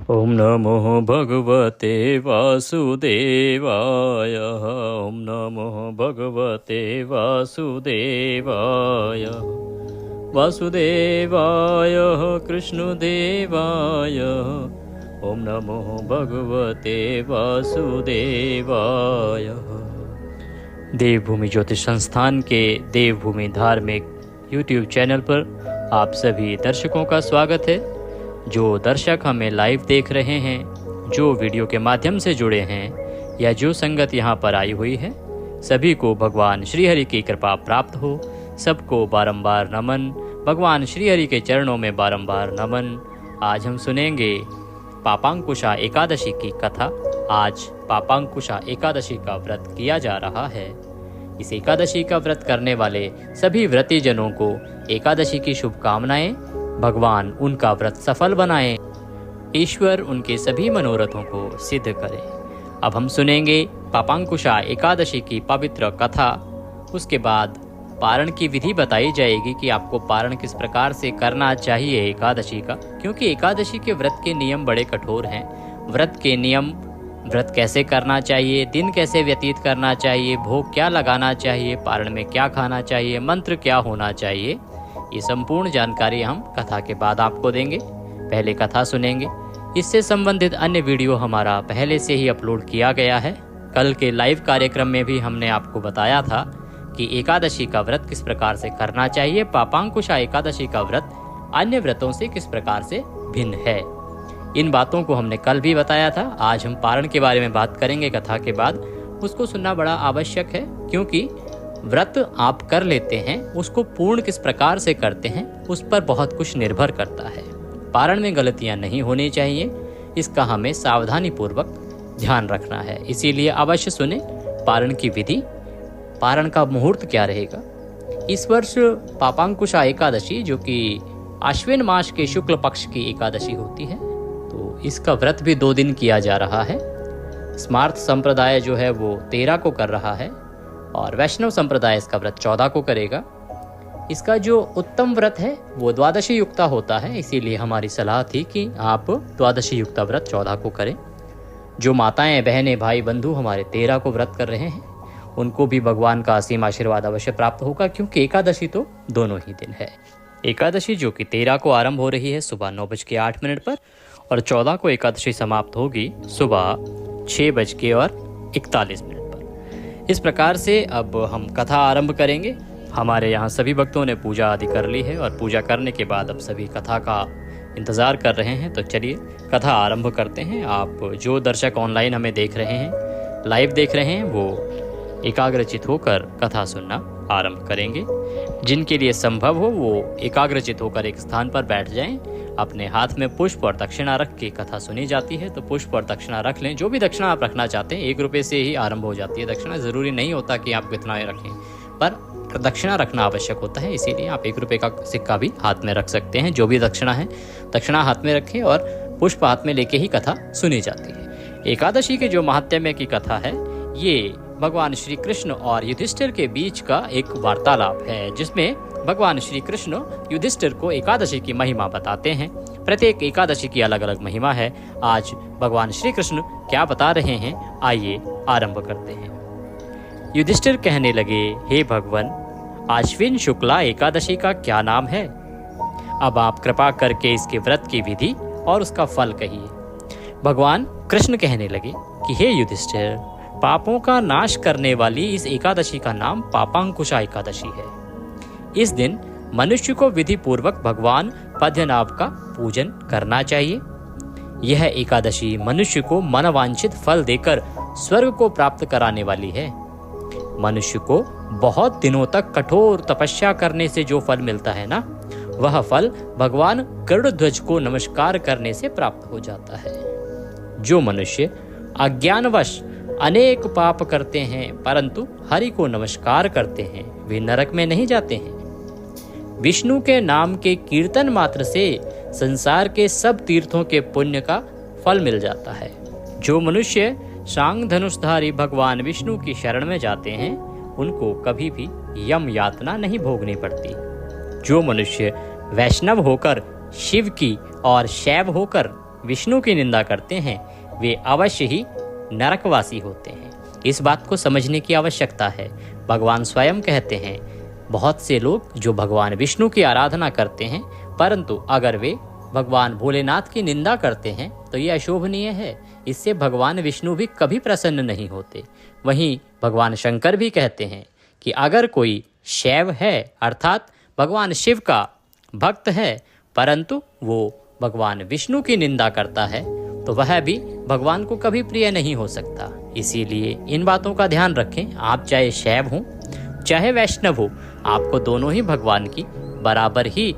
ओम नमो भगवते वासुदेवाय। ओम नमो भगवते वासुदेवाय। वासुदेवाय कृष्णदेवाय। ओम नमो भगवते वासुदेवाय। देवभूमि ज्योतिष संस्थान के देवभूमि धार्मिक YouTube चैनल पर आप सभी दर्शकों का स्वागत है। जो दर्शक हमें लाइव देख रहे हैं, जो वीडियो के माध्यम से जुड़े हैं या जो संगत यहाँ पर आई हुई है, सभी को भगवान श्रीहरि की कृपा प्राप्त हो। सबको बारंबार नमन, भगवान श्रीहरि के चरणों में बारंबार नमन। आज हम सुनेंगे पापांकुशा एकादशी की कथा। आज पापांकुशा एकादशी का व्रत किया जा रहा है। इस एकादशी का व्रत करने वाले सभी व्रती जनों को एकादशी की शुभकामनाएं। भगवान उनका व्रत सफल बनाएं, ईश्वर उनके सभी मनोरथों को सिद्ध करे। अब हम सुनेंगे पापांकुशा एकादशी की पवित्र कथा। उसके बाद पारण की विधि बताई जाएगी कि आपको पारण किस प्रकार से करना चाहिए एकादशी का, क्योंकि एकादशी के व्रत के नियम बड़े कठोर हैं। व्रत के नियम, व्रत कैसे करना चाहिए, दिन कैसे व्यतीत करना चाहिए, भोग क्या लगाना चाहिए, पारण में क्या खाना चाहिए, मंत्र क्या होना चाहिए, ये संपूर्ण जानकारी हम कथा के बाद आपको देंगे। पहले कथा सुनेंगे। इससे संबंधित अन्य वीडियो हमारा पहले से ही अपलोड किया गया है। कल के लाइव कार्यक्रम में भी हमने आपको बताया था कि एकादशी का व्रत किस प्रकार से करना चाहिए, पापांकुशा एकादशी का व्रत अन्य व्रतों से किस प्रकार से भिन्न है। इन बातों को हमने कल भी बताया था। आज हम पारण के बारे में बात करेंगे कथा के बाद। उसको सुनना बड़ा आवश्यक है, क्योंकि व्रत आप कर लेते हैं, उसको पूर्ण किस प्रकार से करते हैं उस पर बहुत कुछ निर्भर करता है। पारण में गलतियां नहीं होनी चाहिए, इसका हमें सावधानी पूर्वक ध्यान रखना है। इसीलिए अवश्य सुने पारण की विधि, पारण का मुहूर्त क्या रहेगा। इस वर्ष पापांकुशा एकादशी, जो कि आश्विन मास के शुक्ल पक्ष की एकादशी होती है, तो इसका व्रत भी 2 दिन किया जा रहा है। स्मार्त संप्रदाय जो है वो 13 को कर रहा है और वैष्णव संप्रदाय इसका व्रत 14 को करेगा। इसका जो उत्तम व्रत है वो द्वादशी युक्ता होता है, इसीलिए हमारी सलाह थी कि आप द्वादशी युक्ता व्रत 14 को करें। जो माताएं, बहनें, भाई, बंधु हमारे 13 को व्रत कर रहे हैं, उनको भी भगवान का असीम आशीर्वाद अवश्य प्राप्त होगा, क्योंकि एकादशी तो दोनों ही दिन है। एकादशी जो कि 13 को आरंभ हो रही है सुबह 9:08 पर, और 14 को एकादशी समाप्त होगी सुबह 6:41 पर। इस प्रकार से अब हम कथा आरंभ करेंगे। हमारे यहाँ सभी भक्तों ने पूजा आदि कर ली है और पूजा करने के बाद अब सभी कथा का इंतज़ार कर रहे हैं। तो चलिए कथा आरंभ करते हैं। आप जो दर्शक ऑनलाइन हमें देख रहे हैं, लाइव देख रहे हैं, वो एकाग्रचित होकर कथा सुनना आरंभ करेंगे। जिनके लिए संभव हो वो एकाग्रचित होकर एक स्थान पर बैठ जाएं। अपने हाथ में पुष्प और दक्षिणा रख के कथा सुनी जाती है, तो पुष्प और दक्षिणा रख लें। जो भी दक्षिणा आप रखना चाहते हैं, 1 रुपये से ही आरंभ हो जाती है दक्षिणा। ज़रूरी नहीं होता कि आप कितना रखें, पर दक्षिणा रखना आवश्यक होता है। इसीलिए आप 1 रुपये का सिक्का भी हाथ में रख सकते हैं। जो भी दक्षिणा है, दक्षिणा हाथ में रखें और पुष्प हाथ में लेके ही कथा सुनी जाती है। एकादशी के जो महात्म्य की कथा है, ये भगवान श्री कृष्ण और युधिष्ठिर के बीच का एक वार्तालाप है, जिसमें भगवान श्री कृष्ण युधिष्ठिर को एकादशी की महिमा बताते हैं। प्रत्येक एकादशी की अलग अलग महिमा है। आज भगवान श्री कृष्ण क्या बता रहे हैं, आइए आरंभ करते हैं। युधिष्ठिर कहने लगे, हे भगवान, आश्विन शुक्ला एकादशी का क्या नाम है? अब आप कृपा करके इसके व्रत की विधि और उसका फल कहिए। भगवान कृष्ण कहने लगे कि हे युधिष्ठिर, पापों का नाश करने वाली इस एकादशी का नाम पापांकुशा एकादशी है। इस दिन मनुष्य को विधि पूर्वक भगवान पद्मनाभ का पूजन करना चाहिए। यह एकादशी मनुष्य को मनवांछित फल देकर स्वर्ग को प्राप्त कराने वाली है। मनुष्य को बहुत दिनों तक कठोर तपस्या करने से जो फल मिलता है ना, वह फल भगवान गरुड़ध्वज को नमस्कार करने से प्राप्त हो जाता है। जो मनुष्य अज्ञानवश अनेक पाप करते हैं परंतु हरि को नमस्कार करते हैं, वे नरक में नहीं जाते हैं। विष्णु के नाम के कीर्तन मात्र से संसार के सब तीर्थों के पुण्य का फल मिल जाता है। जो मनुष्य शांग धनुषधारी भगवान विष्णु की शरण में जाते हैं, उनको कभी भी यम यातना नहीं भोगनी पड़ती। जो मनुष्य वैष्णव होकर शिव की और शैव होकर विष्णु की निंदा करते हैं वे अवश्य ही नरकवासी होते हैं। इस बात को समझने की आवश्यकता है। भगवान स्वयं कहते हैं, बहुत से लोग जो भगवान विष्णु की आराधना करते हैं, परंतु अगर वे भगवान भोलेनाथ की निंदा करते हैं तो ये अशोभनीय है। इससे भगवान विष्णु भी कभी प्रसन्न नहीं होते। वहीं भगवान शंकर भी कहते हैं कि अगर कोई शैव है अर्थात भगवान शिव का भक्त है, परंतु वो भगवान विष्णु की निंदा करता है, तो वह भी भगवान को कभी प्रिय नहीं हो सकता। इसीलिए इन बातों का ध्यान रखें। आप चाहे शैव हो चाहे वैष्णव हो, आपको दोनों ही भगवान की बराबर ही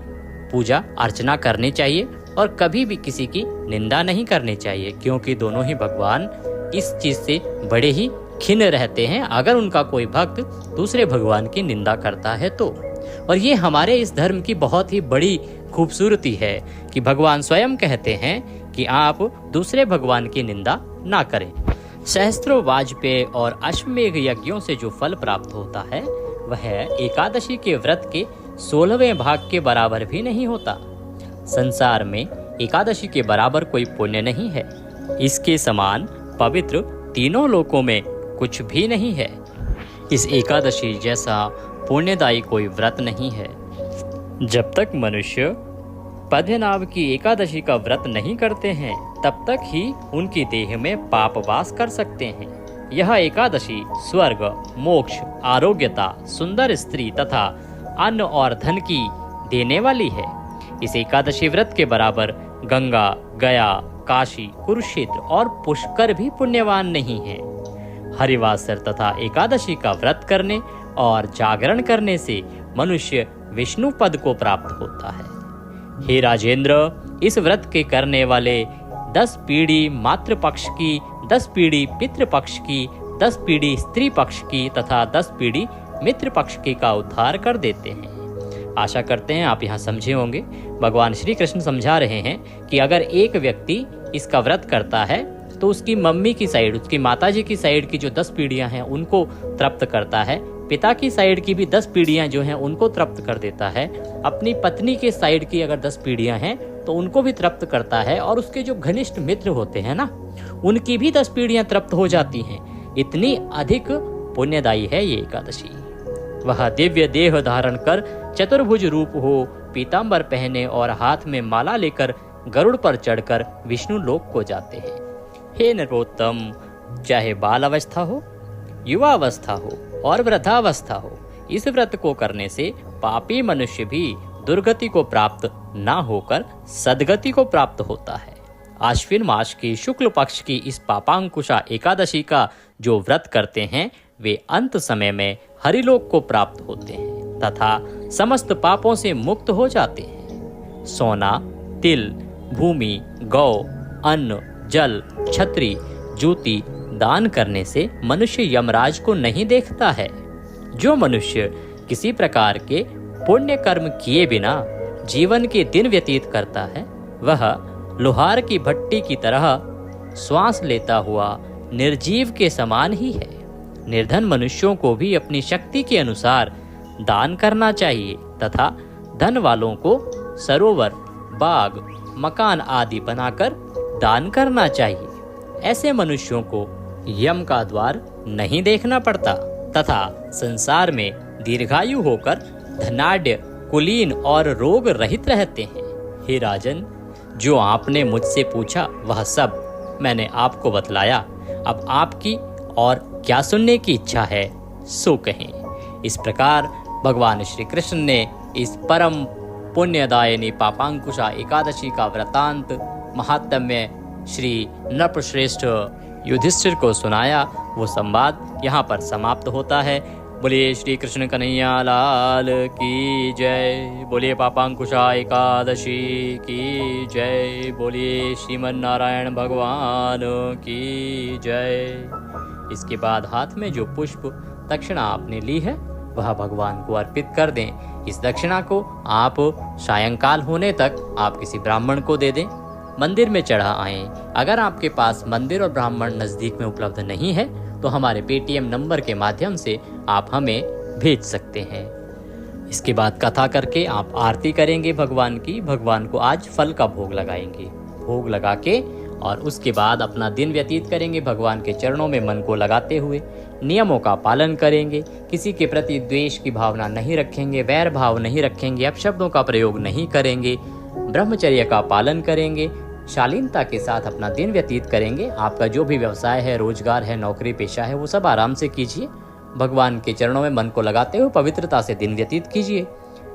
पूजा अर्चना करनी चाहिए और कभी भी किसी की निंदा नहीं करनी चाहिए, क्योंकि दोनों ही भगवान इस चीज से बड़े ही खिन्न रहते हैं अगर उनका कोई भक्त दूसरे भगवान की निंदा करता है तो। और ये हमारे इस धर्म की बहुत ही बड़ी खूबसूरती है कि भगवान स्वयं कहते हैं कि आप दूसरे भगवान की निंदा ना करें। सहस्त्रों वाजपेय और अश्वमेघ यज्ञों से जो फल प्राप्त होता है वह एकादशी के व्रत के 16वें भाग के बराबर भी नहीं होता। संसार में एकादशी के बराबर कोई पुण्य नहीं है। इसके समान पवित्र तीनों लोकों में कुछ भी नहीं है। इस एकादशी जैसा पुण्यदायी कोई व्रत नहीं है। जब तक मनुष्य पद्मनाभ की एकादशी का व्रत नहीं करते हैं तब तक ही उनकी देह में पाप वास कर सकते हैं। यह एकादशी स्वर्ग, मोक्ष, आरोग्यता, सुंदर स्त्री तथा अन्न और धन की देने वाली है। इस एकादशी व्रत के बराबर गंगा, गया, काशी, कुरुक्षेत्र और पुष्कर भी पुण्यवान नहीं है। हरिवासर तथा एकादशी का व्रत करने और जागरण करने से मनुष्य विष्णु पद को प्राप्त होता है। हे राजेंद्र, इस व्रत के करने वाले 10 पीढ़ी मातृ पक्ष की, 10 पीढ़ी पितृ पक्ष की, 10 पीढ़ी स्त्री पक्ष की तथा 10 पीढ़ी मित्र पक्ष की का उद्धार कर देते हैं। आशा करते हैं आप यहाँ समझे होंगे। भगवान श्री कृष्ण समझा रहे हैं कि अगर एक व्यक्ति इसका व्रत करता है तो उसकी मम्मी की साइड, उसकी माताजी की साइड की जो 10 पीढ़ियां हैं उनको तृप्त करता है, पिता की साइड की भी 10 पीढ़ियां जो हैं उनको तृप्त कर देता है, अपनी पत्नी के साइड की अगर 10 पीढ़ियां हैं तो उनको भी तृप्त करता है, और उसके जो घनिष्ठ मित्र होते हैं ना, उनकी भी 10 पीढ़ियां तृप्त हो जाती हैं। इतनी अधिक पुण्यदायी है ये एकादशी। वह दिव्य देह धारण कर चतुर्भुज रूप हो, पीतांबर पहने और हाथ में माला लेकर गरुड़ पर चढ़कर विष्णु लोक को जाते हैं। हे नरोत्तम, चाहे बाल अवस्था हो, युवा अवस्था हो और वृद्धावस्था हो, इस व्रत को करने से पापी मनुष्य भी दुर्गति को प्राप्त ना होकर सद्गति को प्राप्त होता है। आश्विन मास की शुक्ल पक्ष की इस पापांकुशा एकादशी का जो व्रत करते हैं वे अंत समय में हरिलोक को प्राप्त होते हैं तथा समस्त पापों से मुक्त हो जाते हैं। सोना, तिल, भूमि, गौ, अन्न, जल, छत्री, जूती दान करने से मनुष्य यमराज को नहीं देखता है। जो मनुष्य किसी प्रकार के पुण्य कर्म किए बिना जीवन के दिन व्यतीत करता है वह लोहार की भट्टी की तरह श्वास लेता हुआ निर्जीव के समान ही है। निर्धन मनुष्यों को भी अपनी शक्ति के अनुसार दान करना चाहिए तथा धन वालों को सरोवर, बाग, मकान आदि बनाकर दान करना चाहिए। ऐसे मनुष्यों को यम का द्वार नहीं देखना पड़ता तथा संसार में दीर्घायु होकर धनाढ्य, कुलीन और रोग रहित रहते हैं। हे राजन, जो आपने मुझसे पूछा वह सब मैंने आपको बतलाया। अब आपकी और क्या सुनने की इच्छा है सो कहें। इस प्रकार भगवान श्री कृष्ण ने इस परम पुण्यदायिनी पापांकुशा एकादशी का वृतांत महात्म्य श्री नृपश्रेष्ठ युधिष्ठिर को सुनाया। वो संवाद यहाँ पर समाप्त होता है। बोलिए श्री कृष्ण कन्हैया लाल की जय। बोलिए पापांकुशा एकादशी की जय। बोलिए श्रीमन नारायण भगवान की जय। इसके बाद हाथ में जो पुष्प दक्षिणा आपने ली है वह भगवान को अर्पित कर दें। इस दक्षिणा को आप सायंकाल होने तक आप किसी ब्राह्मण को दे दें, मंदिर में चढ़ा आएं। अगर आपके पास मंदिर और ब्राह्मण नज़दीक में उपलब्ध नहीं है तो हमारे पेटीएम नंबर के माध्यम से आप हमें भेज सकते हैं। इसके बाद कथा करके आप आरती करेंगे भगवान की। भगवान को आज फल का भोग लगाएंगे। भोग लगा के और उसके बाद अपना दिन व्यतीत करेंगे भगवान के चरणों में मन को लगाते हुए। नियमों का पालन करेंगे, किसी के प्रति द्वेष की भावना नहीं रखेंगे, वैर भाव नहीं रखेंगे, अपशब्दों का प्रयोग नहीं करेंगे, ब्रह्मचर्य का पालन करेंगे, शालीनता के साथ अपना दिन व्यतीत करेंगे। आपका जो भी व्यवसाय है, रोजगार है, नौकरी पेशा है, वो सब आराम से कीजिए। भगवान के चरणों में मन को लगाते हुए पवित्रता से दिन व्यतीत कीजिए।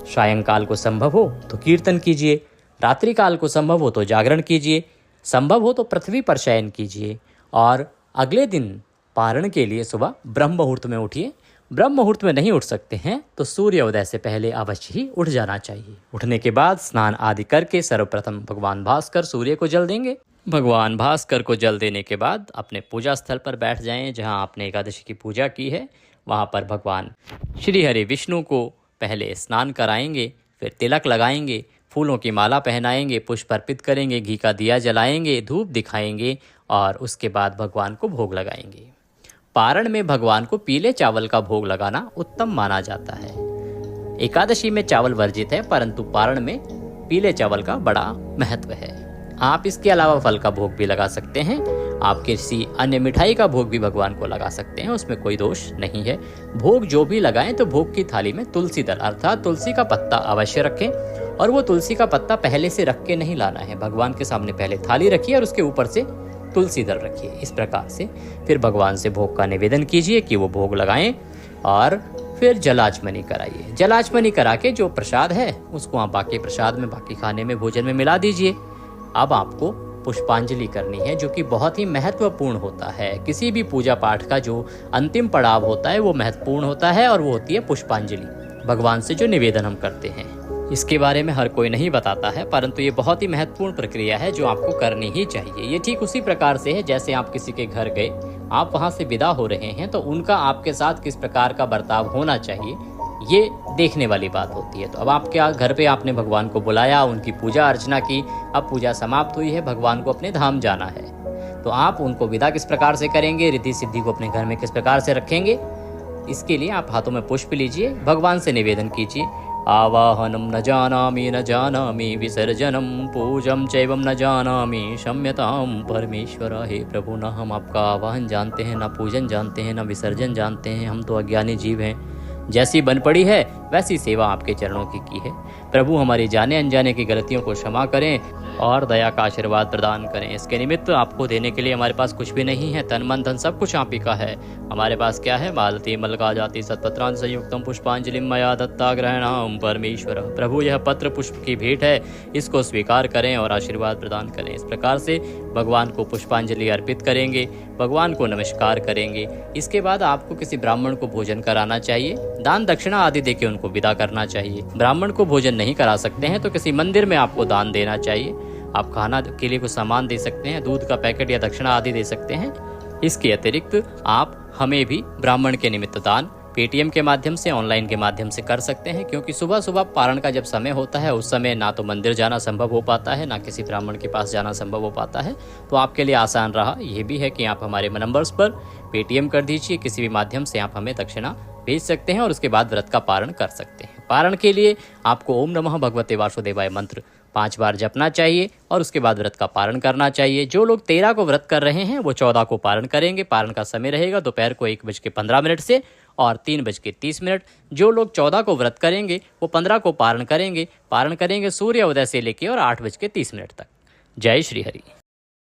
सायंकाल को संभव हो तो कीर्तन कीजिए, रात्रि काल को संभव हो तो जागरण कीजिए, संभव हो तो पृथ्वी पर शयन कीजिए। और अगले दिन पारण के लिए सुबह ब्रह्म मुहूर्त में उठिए। ब्रह्म मुहूर्त में नहीं उठ सकते हैं तो सूर्योदय से पहले अवश्य ही उठ जाना चाहिए। उठने के बाद स्नान आदि करके सर्वप्रथम भगवान भास्कर सूर्य को जल देंगे। भगवान भास्कर को जल देने के बाद अपने पूजा स्थल पर बैठ जाएं, जहां आपने एकादशी की पूजा की है। वहां पर भगवान श्री हरि विष्णु को पहले स्नान कराएंगे, फिर तिलक लगाएंगे, फूलों की माला पहनाएंगे, पुष्प अर्पित करेंगे, घी का दिया जलाएंगे, धूप दिखाएंगे और उसके बाद भगवान को भोग लगाएंगे। पारण में भगवान को पीले चावल का भोग लगाना उत्तम माना जाता है। एकादशी में चावल वर्जित है, परंतु पारण में पीले चावल का बड़ा महत्व है। आप इसके अलावा फल का भोग भी लगा सकते हैं। आप किसी अन्य मिठाई का भोग भी भगवान को लगा सकते हैं, उसमें कोई दोष नहीं है। भोग जो भी लगाएं तो भोग की थाली में तुलसी दल अर्थात तुलसी का पत्ता अवश्य रखें, और वो तुलसी का पत्ता पहले से रख के नहीं लाना है। भगवान के सामने पहले थाली रखिए और उसके ऊपर से तुलसी दल रखिए। इस प्रकार से फिर भगवान से भोग का निवेदन कीजिए कि वो भोग लगाएं और फिर जलाचमनी कराइए। जलाचमनी करा के जो प्रसाद है उसको आप बाकी प्रसाद में, बाकी खाने में, भोजन में मिला दीजिए। अब आपको पुष्पांजलि करनी है, जो कि बहुत ही महत्वपूर्ण होता है। किसी भी पूजा पाठ का जो अंतिम पड़ाव होता है वो महत्वपूर्ण होता है, और वो होती है पुष्पांजलि। भगवान से जो निवेदन हम करते हैं, इसके बारे में हर कोई नहीं बताता है, परंतु ये बहुत ही महत्वपूर्ण प्रक्रिया है जो आपको करनी ही चाहिए। ये ठीक उसी प्रकार से है जैसे आप किसी के घर गए, आप वहाँ से विदा हो रहे हैं, तो उनका आपके साथ किस प्रकार का बर्ताव होना चाहिए ये देखने वाली बात होती है। तो अब आपके घर पे आपने भगवान को बुलाया, उनकी पूजा अर्चना की, अब पूजा समाप्त हुई है, भगवान को अपने धाम जाना है, तो आप उनको विदा किस प्रकार से करेंगे, रिद्धि सिद्धि को अपने घर में किस प्रकार से रखेंगे, इसके लिए आप हाथों में पुष्प लीजिए, भगवान से निवेदन कीजिए। आवाहनम न जानामि विसर्जनम पूजम चैवम न जानामि क्षम्यताम परमेश्वर। हे प्रभु, न हम आपका आवाहन जानते हैं, न पूजन जानते हैं, न विसर्जन जानते हैं, हम तो अज्ञानी जीव हैं। जैसी बन पड़ी है वैसी सेवा आपके चरणों की है। प्रभु, हमारी जाने अनजाने की गलतियों को क्षमा करें और दया का आशीर्वाद प्रदान करें। इसके निमित्त आपको देने के लिए हमारे पास कुछ भी नहीं है, तन मन धन सब कुछ आप ही का है। हमारे पास क्या है? मालती मलका जाति सत्पत्रांत संयुक्तम पुष्पांजलि मया दत्ता ग्रहणाम परमेश्वर। प्रभु, यह पत्र पुष्प की भेंट है, इसको स्वीकार करें और आशीर्वाद प्रदान करें। इस प्रकार से भगवान को पुष्पांजलि अर्पित करेंगे, भगवान को नमस्कार करेंगे। इसके बाद आपको किसी ब्राह्मण को भोजन कराना चाहिए, दान दक्षिणा आदि देके उनको विदा करना चाहिए। ब्राह्मण को भोजन नहीं करा सकते हैं तो किसी मंदिर में आपको दान देना चाहिए। आप खाना के लिए कुछ सामान दे सकते हैं, दूध का पैकेट या दक्षिणा आदि दे सकते हैं। इसके अतिरिक्त आप हमें भी ब्राह्मण के निमित्त दान पेटीएम के माध्यम से, ऑनलाइन के माध्यम से कर सकते हैं, क्योंकि सुबह सुबह पारण का जब समय होता है उस समय ना तो मंदिर जाना संभव हो पाता है, ना किसी ब्राह्मण के पास जाना संभव हो पाता है। तो आपके लिए आसान रहा ये भी है कि आप हमारे नंबर्स पर पेटीएम कर दीजिए, किसी भी माध्यम से आप हमें दक्षिणा भेज सकते हैं और उसके बाद व्रत का पारण कर सकते हैं। पारण के लिए आपको ओम नमः भगवते वासुदेवाय मंत्र 5 बार जपना चाहिए और उसके बाद व्रत का पारण करना चाहिए। जो लोग 13 को व्रत कर रहे हैं वो 14 को पारण करेंगे। पारण का समय रहेगा दोपहर को 1:15 से और 3:30। जो लोग 14 को व्रत करेंगे वो 15 को पारण करेंगे सूर्य उदय से लेकर और 8:30 तक। जय श्री हरि।